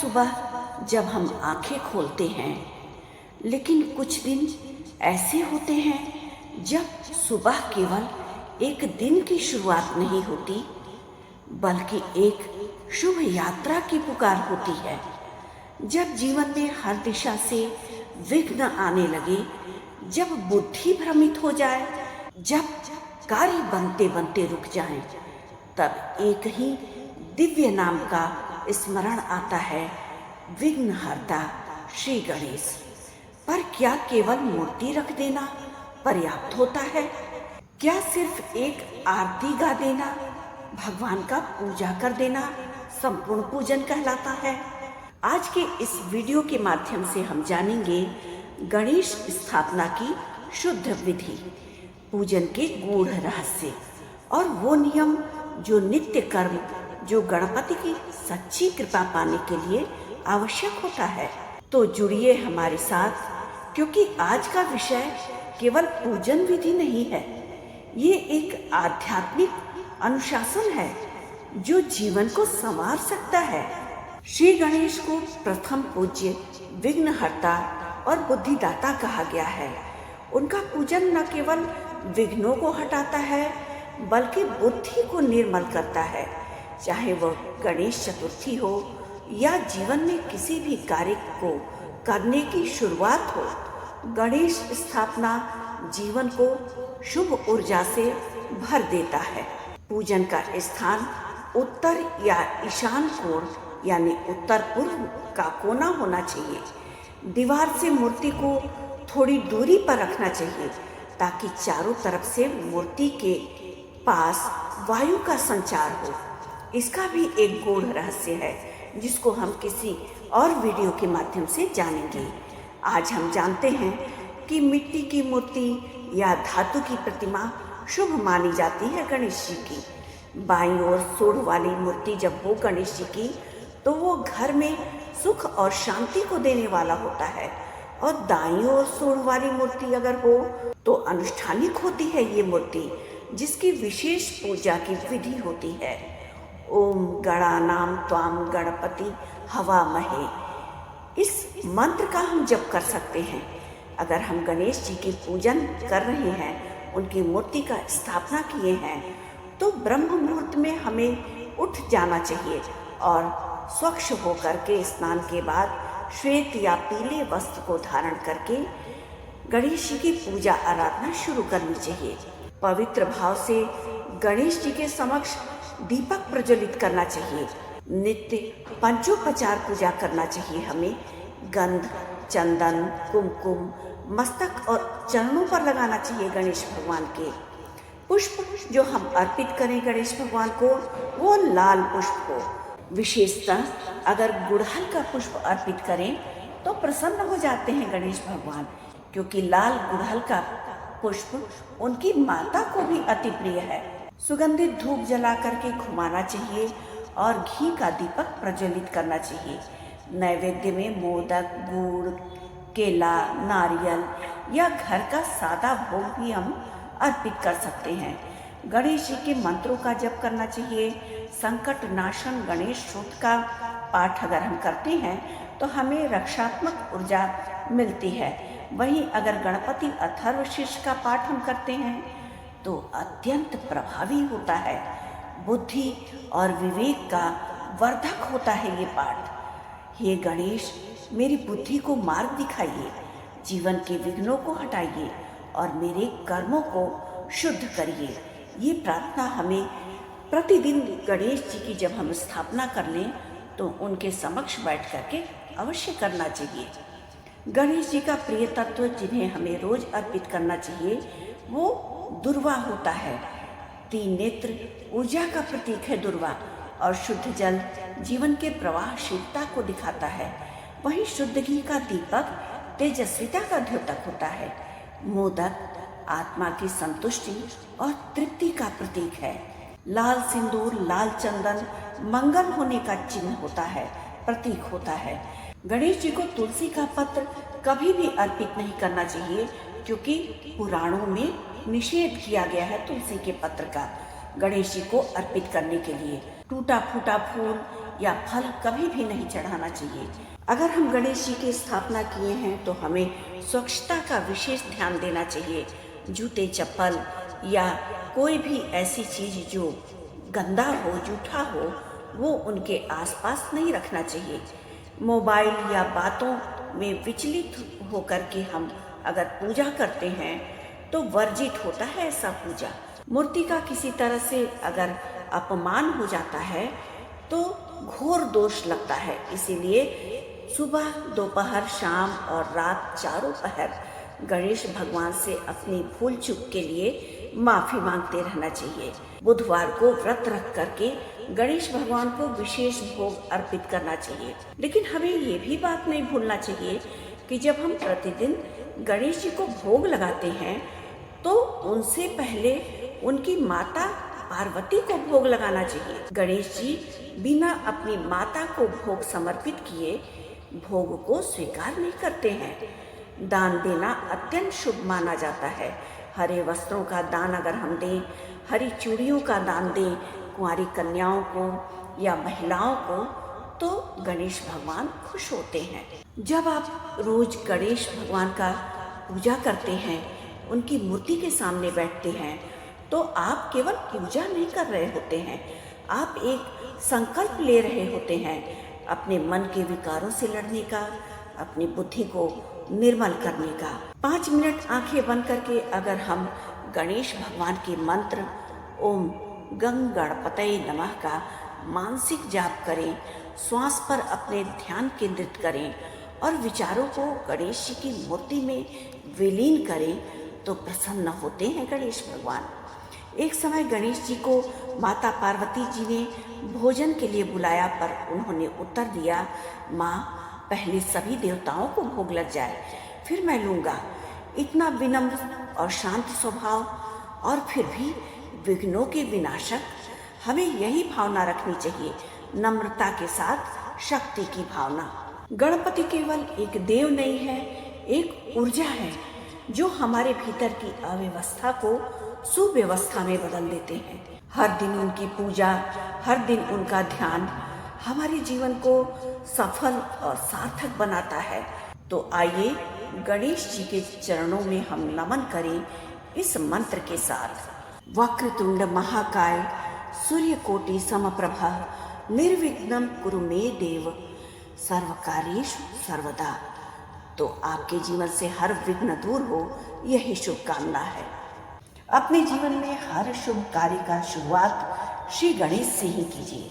सुबह जब हम आंखें खोलते हैं, लेकिन कुछ दिन ऐसे होते हैं जब सुबह केवल एक दिन की शुरुआत नहीं होती, बल्कि एक शुभ यात्रा की पुकार होती है। जब जीवन में हर दिशा से विघ्न आने लगे, जब बुद्धि भ्रमित हो जाए, जब कार्य बनते बनते रुक जाएं, तब एक ही दिव्य नाम का स्मरण आता है, विघ्नहर्ता श्री गणेश। पर क्या केवल मूर्ति रख देना पर्याप्त होता है? क्या सिर्फ एक आरती गा देना, भगवान का पूजा कर देना संपूर्ण पूजन कहलाता है? आज के इस वीडियो के माध्यम से हम जानेंगे गणेश स्थापना की शुद्ध विधि, पूजन के गूढ़ रहस्य और वो नियम जो नित्य कर्म जो गणपति की सच्ची कृपा पाने के लिए आवश्यक होता है। तो जुड़िए हमारे साथ, क्योंकि आज का विषय केवल पूजन विधि नहीं है, ये एक आध्यात्मिक अनुशासन है जो जीवन को संवार सकता है। श्री गणेश को प्रथम पूज्य, विघ्नहर्ता और बुद्धिदाता कहा गया है। उनका पूजन न केवल विघ्नों को हटाता है, बल्कि बुद्धि को निर्मल करता है। चाहे वह गणेश चतुर्थी हो या जीवन में किसी भी कार्य को करने की शुरुआत हो, गणेश स्थापना जीवन को शुभ ऊर्जा से भर देता है। पूजन का स्थान उत्तर या ईशान कोण यानी उत्तर पूर्व का कोना होना चाहिए। दीवार से मूर्ति को थोड़ी दूरी पर रखना चाहिए ताकि चारों तरफ से मूर्ति के पास वायु का संचार हो। इसका भी एक गूढ़ रहस्य है जिसको हम किसी और वीडियो के माध्यम से जानेंगे। आज हम जानते हैं कि मिट्टी की मूर्ति या धातु की प्रतिमा शुभ मानी जाती है गणेश जी की। बाईं ओर सूढ़ वाली मूर्ति जब हो गणेश जी की, तो वो घर में सुख और शांति को देने वाला होता है, और दाईं ओर सूढ़ वाली मूर्ति अगर हो तो अनुष्ठानिक होती है ये मूर्ति, जिसकी विशेष पूजा की विधि होती है। ओम गणानाम त्वाम गणपति हवामहे, इस मंत्र का हम जप कर सकते हैं। अगर हम गणेश जी की पूजन कर रहे हैं, उनकी मूर्ति का स्थापना किए हैं, तो ब्रह्म मुहूर्त में हमें उठ जाना चाहिए और स्वच्छ होकर के स्नान के बाद श्वेत या पीले वस्त्र को धारण करके गणेश जी की पूजा आराधना शुरू करनी चाहिए। पवित्र भाव से गणेश जी के समक्ष दीपक प्रज्वलित करना चाहिए। नित्य पंचोपचार पूजा करना चाहिए हमें। गंध, चंदन, कुमकुम मस्तक और चरणों पर लगाना चाहिए गणेश भगवान के। पुष्प जो हम अर्पित करें गणेश भगवान को, वो लाल पुष्प हो। विशेषतः अगर गुड़हल का पुष्प अर्पित करें तो प्रसन्न हो जाते हैं गणेश भगवान, क्योंकि लाल गुड़हल का पुष्प उनकी माता को भी अति प्रिय है। सुगंधित धूप जला करके घुमाना चाहिए और घी का दीपक प्रज्वलित करना चाहिए। नैवेद्य में मोदक, गुड़, केला, नारियल या घर का सादा भोग भी हम अर्पित कर सकते हैं। गणेश जी के मंत्रों का जप करना चाहिए। संकट नाशन गणेश स्तोत्र का पाठ अगर हम करते हैं तो हमें रक्षात्मक ऊर्जा मिलती है। वहीं अगर गणपति अथर्वशीर्ष का पाठ हम करते हैं तो अत्यंत प्रभावी होता है। बुद्धि और विवेक का वर्धक होता है ये पाठ। हे गणेश, मेरी बुद्धि को मार्ग दिखाइए, जीवन के विघ्नों को हटाइए और मेरे कर्मों को शुद्ध करिए। ये प्रार्थना हमें प्रतिदिन गणेश जी की जब हम स्थापना कर लें तो उनके समक्ष बैठ करके अवश्य करना चाहिए। गणेश जी का प्रिय तत्व जिन्हें हमें रोज अर्पित करना चाहिए वो दुर्वा होता है। तीन नेत्र ऊर्जा का प्रतीक है दुर्वा, और शुद्ध जल जीवन के प्रवाहशीलता को दिखाता है। वहीं शुद्ध घी का दीपक तेजस्विता का द्योतक होता है। मोदक आत्मा की संतुष्टि और तृप्ति का प्रतीक है। लाल सिंदूर, लाल चंदन मंगल होने का चिन्ह होता है, प्रतीक होता है। गणेश जी को तुलसी का पत्र कभी भी अर्पित नहीं करना चाहिए, क्योंकि पुराणों में निषेध किया गया है तुलसी के पत्र का गणेश जी को अर्पित करने के लिए। टूटा फूटा फूल या फल कभी भी नहीं चढ़ाना चाहिए। अगर हम गणेश जी की स्थापना किए हैं तो हमें स्वच्छता का विशेष ध्यान देना चाहिए। जूते चप्पल या कोई भी ऐसी चीज जो गंदा हो, जूठा हो, वो उनके आसपास नहीं रखना चाहिए। मोबाइल या बातों में विचलित होकर के हम अगर पूजा करते हैं तो वर्जित होता है ऐसा पूजा। मूर्ति का किसी तरह से अगर अपमान हो जाता है तो घोर दोष लगता है। इसीलिए सुबह, दोपहर, शाम और रात चारों पहर गणेश भगवान से अपनी भूल चूक के लिए माफी मांगते रहना चाहिए। बुधवार को व्रत रख करके गणेश भगवान को विशेष भोग अर्पित करना चाहिए। लेकिन हमें ये भी बात नहीं भूलना चाहिए कि जब हम प्रतिदिन गणेश जी को भोग लगाते हैं तो उनसे पहले उनकी माता पार्वती को भोग लगाना चाहिए। गणेश जी बिना अपनी माता को भोग समर्पित किए भोग को स्वीकार नहीं करते हैं। दान देना अत्यंत शुभ माना जाता है। हरे वस्त्रों का दान अगर हम दें, हरी चूड़ियों का दान दें कुंवारी कन्याओं को या महिलाओं को, तो गणेश भगवान खुश होते हैं। जब आप रोज गणेश भगवान का पूजा करते हैं, उनकी मूर्ति के सामने बैठते हैं, तो आप केवल पूजा नहीं कर रहे होते हैं, आप एक संकल्प ले रहे होते हैं अपने मन के विकारों से लड़ने का, अपनी बुद्धि को निर्मल करने का। 5 मिनट आंखें बंद करके अगर हम गणेश भगवान के मंत्र ओम गं गणपतये नमः का मानसिक जाप करें, श्वास पर अपने ध्यान केंद्रित करें और विचारों को गणेश जी की मूर्ति में विलीन करें तो प्रसन्न होते हैं गणेश भगवान। एक समय गणेश जी को माता पार्वती जी ने भोजन के लिए बुलाया, पर उन्होंने उत्तर दिया, माँ पहले सभी देवताओं को भोग लग जाए, फिर मैं लूँगा। इतना विनम्र और शांत स्वभाव और फिर भी विघ्नों के विनाशक। हमें यही भावना रखनी चाहिए, नम्रता के साथ शक्ति की भावना। गणपति केवल एक देव नहीं है, एक ऊर्जा है जो हमारे भीतर की अव्यवस्था को सुव्यवस्था में बदल देते हैं। हर दिन उनकी पूजा, हर दिन उनका ध्यान हमारे जीवन को सफल और सार्थक बनाता है। तो आइए गणेश जी के चरणों में हम नमन करें इस मंत्र के साथ। वक्रतुंड महाकाय सूर्यकोटि समप्रभा निर्विघ्नं कुरु मे देव सर्वकार्येषु सर्वदा। तो आपके जीवन से हर विघ्न दूर हो, यही शुभकामना है। अपने जीवन में हर शुभ कार्य का शुरुआत श्री गणेश से ही कीजिए।